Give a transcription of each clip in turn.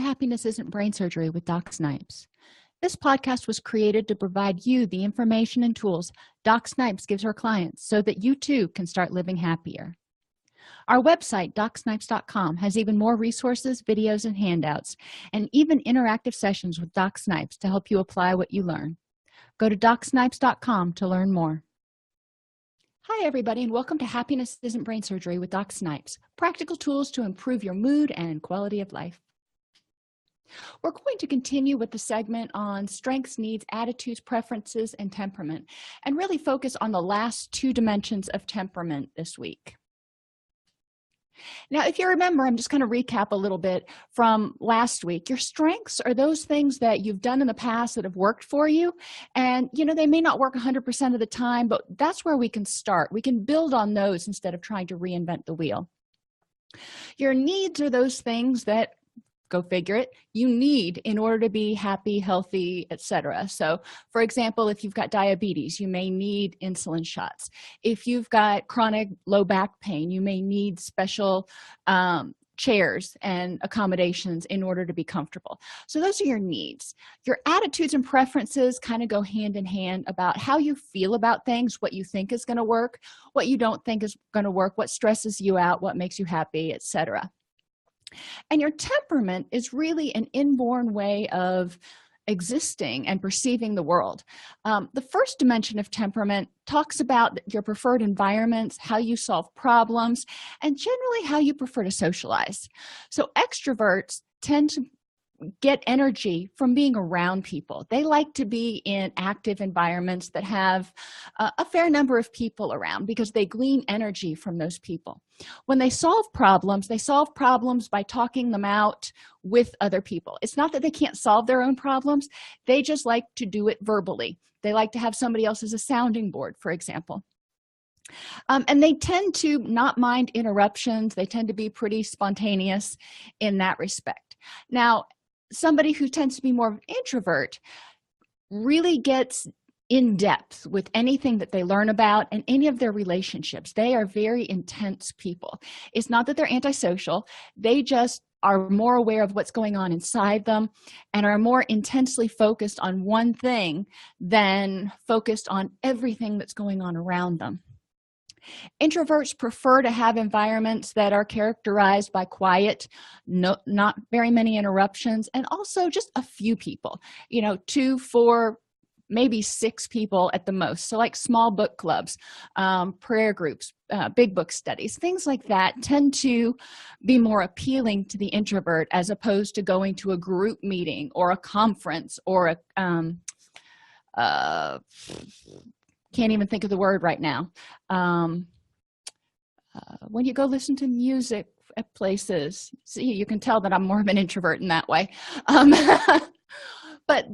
Happiness Isn't Brain Surgery with Doc Snipes. This podcast was created to provide you the information and tools Doc Snipes gives her clients so that you too can start living happier. Our website, DocSnipes.com, has even more resources, videos, and handouts, and even interactive sessions with Doc Snipes to help you apply what you learn. Go to DocSnipes.com to learn more. Hi, everybody, and welcome to Happiness Isn't Brain Surgery with Doc Snipes, practical tools to improve your mood and quality of life. We're going to continue with the segment on strengths, needs, attitudes, preferences, and temperament, and really focus on the last two dimensions of temperament this week. Now, if you remember, I'm just going to recap a little bit from last week. Your strengths are those things that you've done in the past that have worked for you. And, they may not work 100% of the time, but that's where we can start. We can build on those instead of trying to reinvent the wheel. Your needs are those things that, go figure it, you need in order to be happy, healthy, etc. So, for example, if you've got diabetes, you may need insulin shots. If you've got chronic low back pain, you may need special chairs and accommodations in order to be comfortable. So those are your needs. Your attitudes and preferences kind of go hand in hand about how you feel about things, what you think is going to work, what you don't think is going to work, what stresses you out, what makes you happy, etc. And your temperament is really an inborn way of existing and perceiving the world. The first dimension of temperament talks about your preferred environments, how you solve problems, and generally how you prefer to socialize. So extroverts tend to get energy from being around people. They like to be in active environments that have a fair number of people around because they glean energy from those people. When they solve problems by talking them out with other people. It's not that they can't solve their own problems. They just like to do it verbally. They like to have somebody else as a sounding board, for example. And they tend to not mind interruptions. They tend to be pretty spontaneous in that respect. Now, somebody who tends to be more of an introvert really gets in depth with anything that they learn about and any of their relationships. They are very intense people. It's not that they're antisocial. They just are more aware of what's going on inside them and are more intensely focused on one thing than focused on everything that's going on around them. Introverts prefer to have environments that are characterized by quiet, not very many interruptions, and also just a few people, 2, 4, maybe 6 people at the most. So like small book clubs, prayer groups, big book studies, things like that tend to be more appealing to the introvert as opposed to going to a group meeting or a conference or can't even think of the word right now. When you go listen to music at places, see, you can tell that I'm more of an introvert in that way. But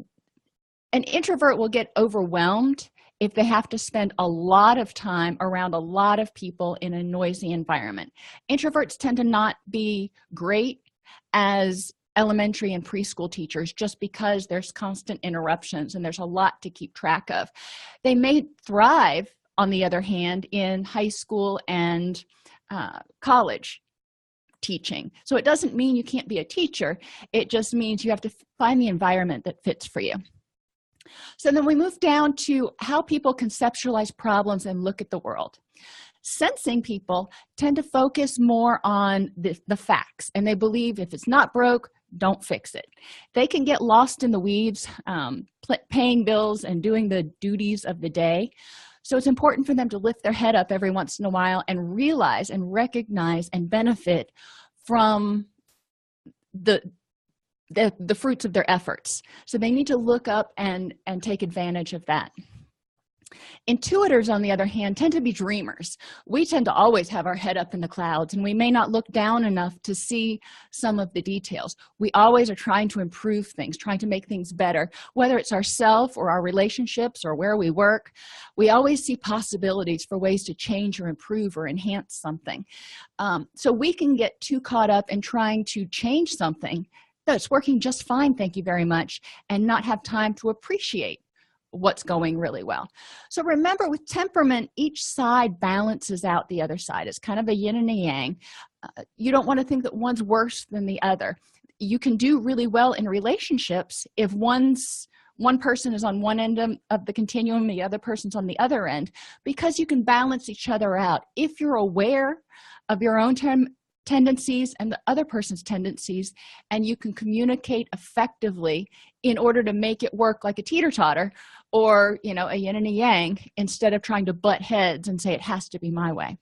an introvert will get overwhelmed if they have to spend a lot of time around a lot of people in a noisy environment. Introverts tend to not be great as elementary and preschool teachers just because there's constant interruptions and there's a lot to keep track of. They may thrive, on the other hand, in high school and college teaching. So it doesn't mean you can't be a teacher. It just means you have to find the environment that fits for you. So then we move down to how people conceptualize problems and look at the world. Sensing people tend to focus more on the facts, and they believe if it's not broke, don't fix it. They can get lost in the weeds, paying bills and doing the duties of the day. So it's important for them to lift their head up every once in a while and realize and recognize and benefit from the fruits of their efforts. So they need to look up and take advantage of that. Intuitors, on the other hand, tend to be dreamers. We tend to always have our head up in the clouds, and we may not look down enough to see some of the details. We always are trying to improve things, trying to make things better, whether it's ourselves or our relationships or where we work. We always see possibilities for ways to change or improve or enhance something. So we can get too caught up in trying to change something that's working just fine, thank you very much, and not have time to appreciate what's going really well. So remember, with temperament, each side balances out the other side. It's kind of a yin and a yang. You don't want to think that one's worse than the other. you can do really well in relationships if one person is on one end of the continuum, the other person's on the other end, because you can balance each other out. If you're aware of your own tendencies and the other person's tendencies, and you can communicate effectively in order to make it work like a teeter-totter, or a yin and a yang, instead of trying to butt heads and say it has to be my way.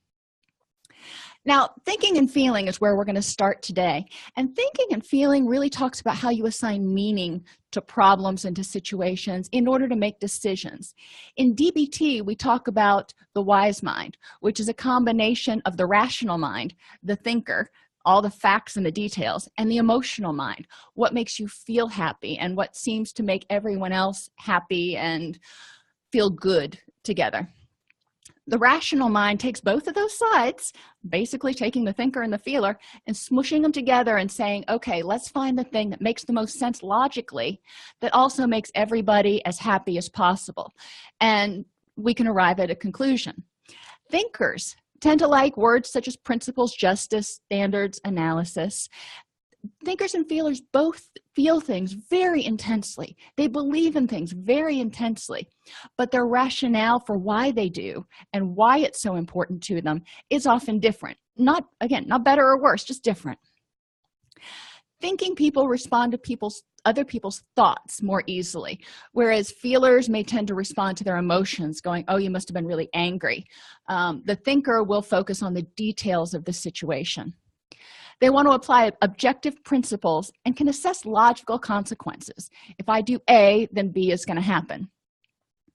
Now, thinking and feeling is where we're going to start today. And thinking and feeling really talks about how you assign meaning to problems and to situations in order to make decisions. In DBT, we talk about the wise mind, which is a combination of the rational mind, the thinker, all the facts and the details, and the emotional mind, what makes you feel happy and what seems to make everyone else happy and feel good together. The rational mind takes both of those sides, basically taking the thinker and the feeler and smushing them together and saying, okay, let's find the thing that makes the most sense logically, that also makes everybody as happy as possible. And we can arrive at a conclusion. Thinkers tend to like words such as principles, justice, standards, analysis. Thinkers and feelers both feel things very intensely. They believe in things very intensely, but their rationale for why they do and why it's so important to them is often different. Not better or worse, just different. Thinking people respond to other people's thoughts more easily, whereas feelers may tend to respond to their emotions, going, oh, you must have been really angry. The thinker will focus on the details of the situation. They want to apply objective principles and can assess logical consequences. If I do A, then B is going to happen.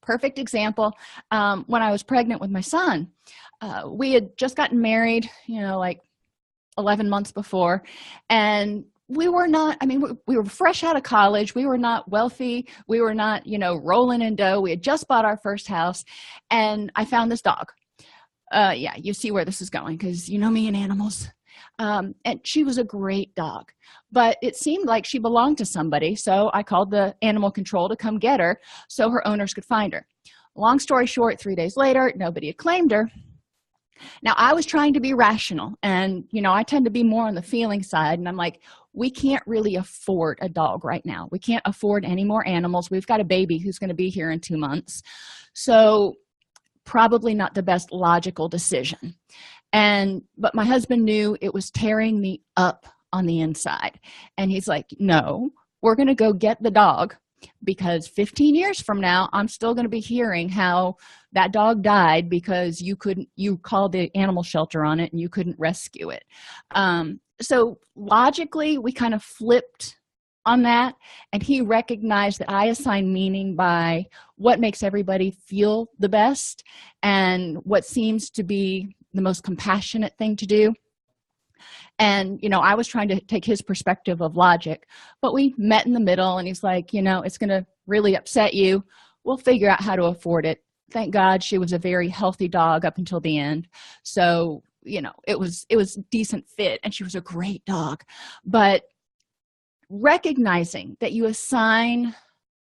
Perfect example, when I was pregnant with my son, we had just gotten married, like 11 months before, and we were not, we were fresh out of college. We were not wealthy. We were not, rolling in dough. We had just bought our first house, and I found this dog. Yeah, you see where this is going, because you know me and animals. And she was a great dog, but it seemed like she belonged to somebody, so I called the animal control to come get her so her owners could find her. Long story short, 3 days later, nobody had claimed her. Now, I was trying to be rational, and I tend to be more on the feeling side, and I'm like, we can't really afford a dog right now. We can't afford any more animals. We've got a baby who's going to be here in 2 months, so probably not the best logical decision. But my husband knew it was tearing me up on the inside. And he's like, no, we're going to go get the dog, because 15 years from now, I'm still going to be hearing how that dog died because you called the animal shelter on it and you couldn't rescue it. So logically, we kind of flipped on that, and he recognized that I assign meaning by what makes everybody feel the best and what seems to be the most compassionate thing to do. And I was trying to take his perspective of logic, but we met in the middle, and he's like, it's going to really upset you. We'll figure out how to afford it. Thank God she was a very healthy dog up until the end, so it was a decent fit, and she was a great dog. But recognizing that you assign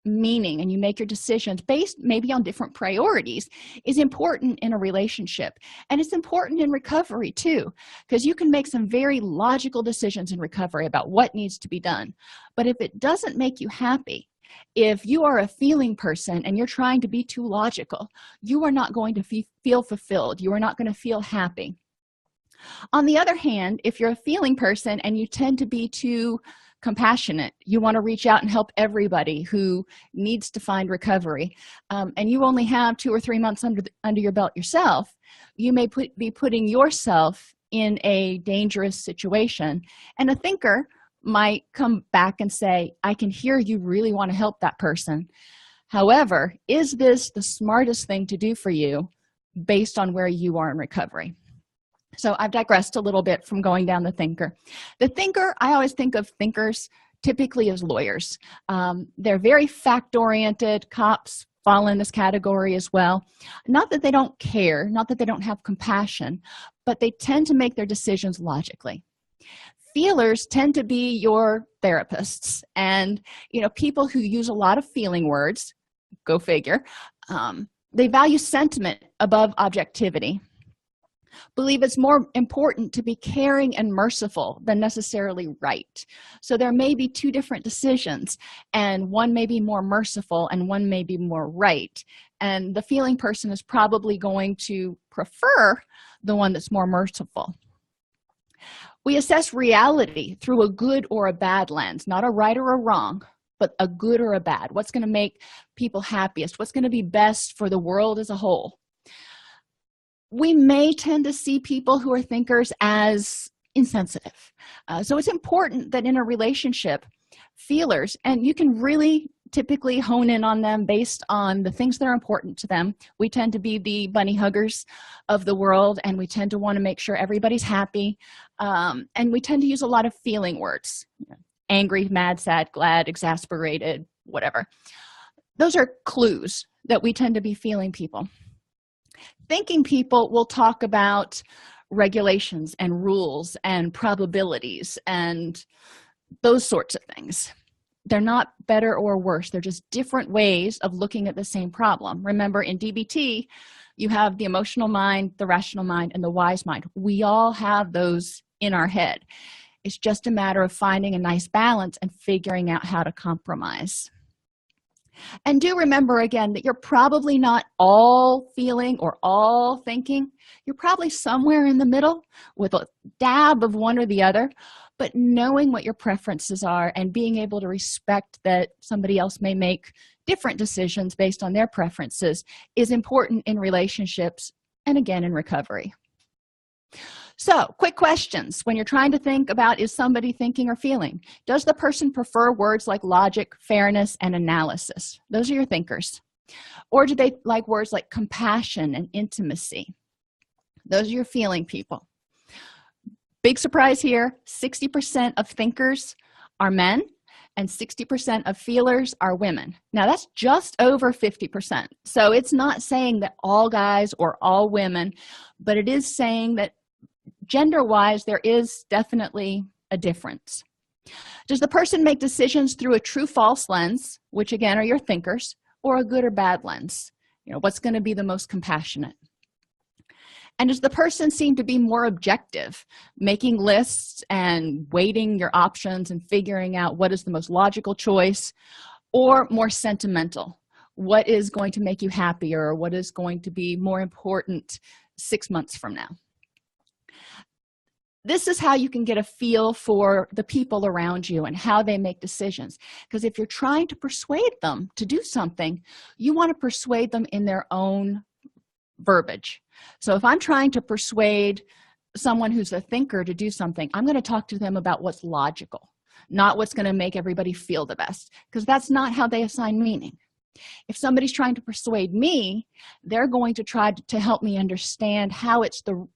meaning and you make your decisions based maybe on different priorities is important in a relationship, and it's important in recovery too, because you can make some very logical decisions in recovery about what needs to be done. But if it doesn't make you happy, if you are a feeling person and you're trying to be too logical, you are not going to feel fulfilled. You are not going to feel happy. On the other hand, if you're a feeling person and you tend to be too compassionate, you want to reach out and help everybody who needs to find recovery, and you only have 2 or 3 months under your belt yourself, you may be putting yourself in a dangerous situation. And a thinker might come back and say, I can hear you really want to help that person. However, is this the smartest thing to do for you based on where you are in recovery? So I've digressed a little bit from going down the thinker. The thinker, I always think of thinkers typically as lawyers. They're very fact-oriented. Cops fall in this category as well. Not that they don't care, not that they don't have compassion, but they tend to make their decisions logically. Feelers tend to be your therapists, and people who use a lot of feeling words, go figure. They value sentiment above objectivity. believe it's more important to be caring and merciful than necessarily right. So there may be two different decisions, and one may be more merciful and one may be more right. And the feeling person is probably going to prefer the one that's more merciful. We assess reality through a good or a bad lens, not a right or a wrong, but a good or a bad. What's going to make people happiest? What's going to be best for the world as a whole? We may tend to see people who are thinkers as insensitive. So it's important that in a relationship, feelers, and you can really typically hone in on them based on the things that are important to them. We tend to be the bunny huggers of the world, and we tend to want to make sure everybody's happy. And we tend to use a lot of feeling words: angry, mad, sad, glad, exasperated, whatever. Those are clues that we tend to be feeling people. Thinking people will talk about regulations and rules and probabilities and those sorts of things. They're not better or worse. They're just different ways of looking at the same problem. Remember, in DBT, you have the emotional mind, the rational mind, and the wise mind. We all have those in our head. It's just a matter of finding a nice balance and figuring out how to compromise. And do remember again that you're probably not all feeling or all thinking. You're probably somewhere in the middle with a dab of one or the other. But knowing what your preferences are and being able to respect that somebody else may make different decisions based on their preferences is important in relationships and, again, in recovery. So, quick questions when you're trying to think about, is somebody thinking or feeling? Does the person prefer words like logic, fairness, and analysis? Those are your thinkers. Or do they like words like compassion and intimacy? Those are your feeling people. Big surprise here, 60% of thinkers are men and 60% of feelers are women. Now, that's just over 50%. So it's not saying that all guys or all women, but it is saying that gender-wise, there is definitely a difference. Does the person make decisions through a true-false lens, which again are your thinkers, or a good or bad lens? What's going to be the most compassionate? And does the person seem to be more objective, making lists and weighting your options and figuring out what is the most logical choice, or more sentimental? What is going to make you happier, or what is going to be more important 6 months from now? This is how you can get a feel for the people around you and how they make decisions. Because if you're trying to persuade them to do something, you want to persuade them in their own verbiage. So if I'm trying to persuade someone who's a thinker to do something, I'm going to talk to them about what's logical, not what's going to make everybody feel the best, because that's not how they assign meaning. If somebody's trying to persuade me, they're going to try to help me understand how it's the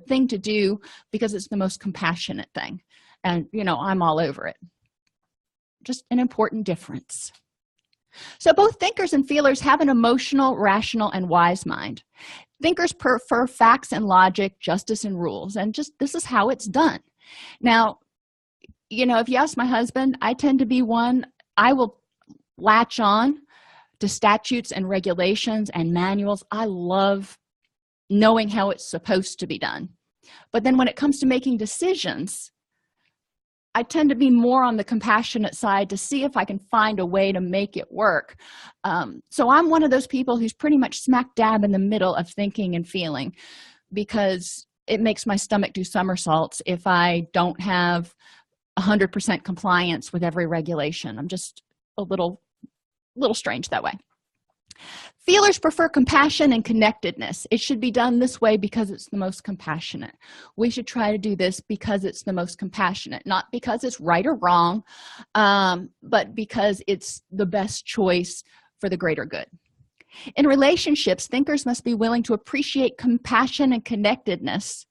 thing to do, because it's the most compassionate thing. And, I'm all over it. Just an important difference. So both thinkers and feelers have an emotional, rational, and wise mind. Thinkers prefer facts and logic, justice and rules, and just this is how it's done. Now, if you ask my husband, I tend to be one, I will latch on to statutes and regulations and manuals. I love knowing how it's supposed to be done. But then when it comes to making decisions, I tend to be more on the compassionate side to see if I can find a way to make it work. So I'm one of those people who's pretty much smack dab in the middle of thinking and feeling, because it makes my stomach do somersaults if I don't have 100% compliance with every regulation. I'm just a little strange that way. Feelers prefer compassion and connectedness. It should be done this way because it's the most compassionate. We should try to do this because it's the most compassionate, not because it's right or wrong, but because it's the best choice for the greater good. In relationships, thinkers must be willing to appreciate compassion and connectedness,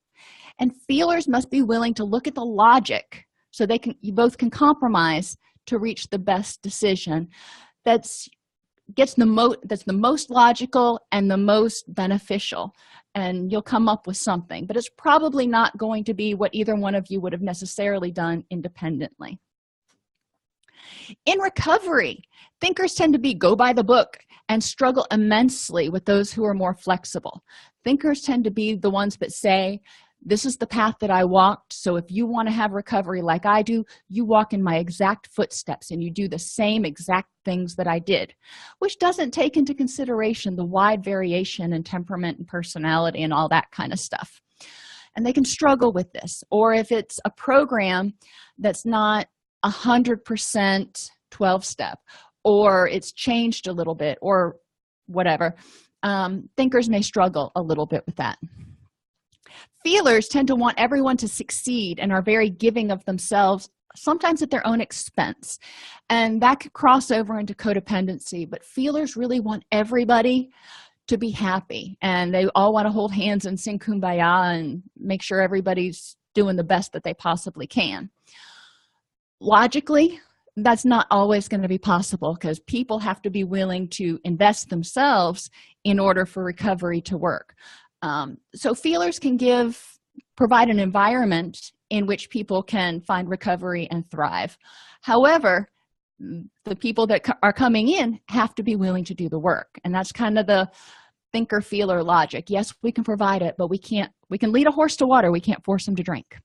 and feelers must be willing to look at the logic so you both can compromise to reach the best decision that's the most logical and the most beneficial, and you'll come up with something, but it's probably not going to be what either one of you would have necessarily done independently. In recovery, thinkers tend to be go by the book and struggle immensely with those who are more flexible. Thinkers tend to be the ones that say, this is the path that I walked, so if you want to have recovery like I do, you walk in my exact footsteps and you do the same exact things that I did, which doesn't take into consideration the wide variation in temperament and personality and all that kind of stuff. And they can struggle with this. Or if it's a program that's not 100% 12-step, or it's changed a little bit, or whatever, thinkers may struggle a little bit with that. Feelers tend to want everyone to succeed and are very giving of themselves, sometimes at their own expense, and that could cross over into codependency. But feelers really want everybody to be happy, and they all want to hold hands and sing kumbaya and make sure everybody's doing the best that they possibly can. Logically, that's not always going to be possible, because people have to be willing to invest themselves in order for recovery to work. So feelers can provide an environment in which people can find recovery and thrive. However, the people that are coming in have to be willing to do the work, and that's kind of the thinker feeler logic. Yes, we can provide it, but we can lead a horse to water, we can't force them to drink.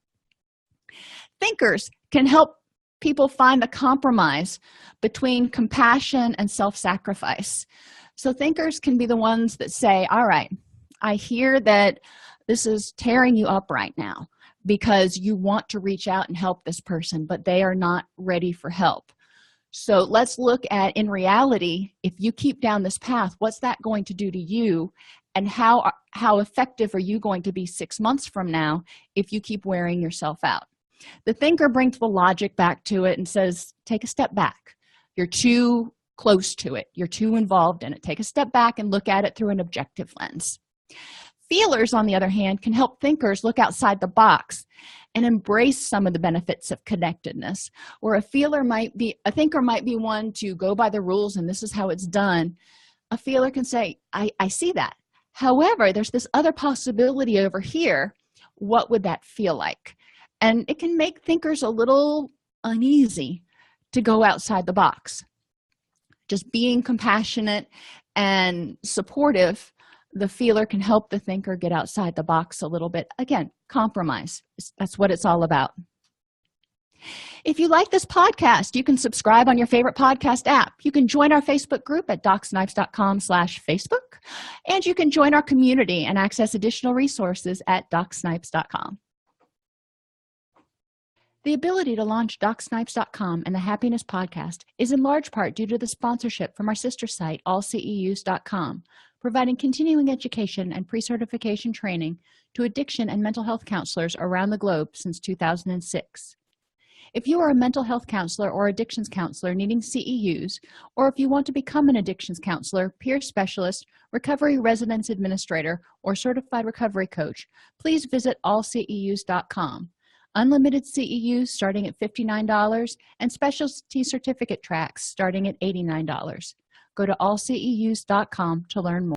Thinkers can help people find the compromise between compassion and self-sacrifice. So thinkers can be the ones that say, all right, I hear that this is tearing you up right now because you want to reach out and help this person, but they are not ready for help. So let's look at, in reality, if you keep down this path, what's that going to do to you, and how effective are you going to be 6 months from now if you keep wearing yourself out? The thinker brings the logic back to it and says, take a step back. You're too close to it. You're too involved in it. Take a step back and look at it through an objective lens. Feelers, on the other hand, can help thinkers look outside the box and embrace some of the benefits of connectedness. Where a thinker might be one to go by the rules and this is how it's done. A feeler can say, I see that. However, there's this other possibility over here. What would that feel like? And it can make thinkers a little uneasy to go outside the box. Just being compassionate and supportive, the feeler can help the thinker get outside the box a little bit. Again, compromise. That's what it's all about. If you like this podcast, you can subscribe on your favorite podcast app. You can join our Facebook group at docsnipes.com/Facebook, and you can join our community and access additional resources at docsnipes.com. The ability to launch DocSnipes.com and the Happiness Podcast is in large part due to the sponsorship from our sister site, allceus.com, providing continuing education and pre-certification training to addiction and mental health counselors around the globe since 2006. If you are a mental health counselor or addictions counselor needing CEUs, or if you want to become an addictions counselor, peer specialist, recovery residence administrator, or certified recovery coach, please visit allceus.com. Unlimited CEUs starting at $59 and specialty certificate tracks starting at $89. Go to allceus.com to learn more.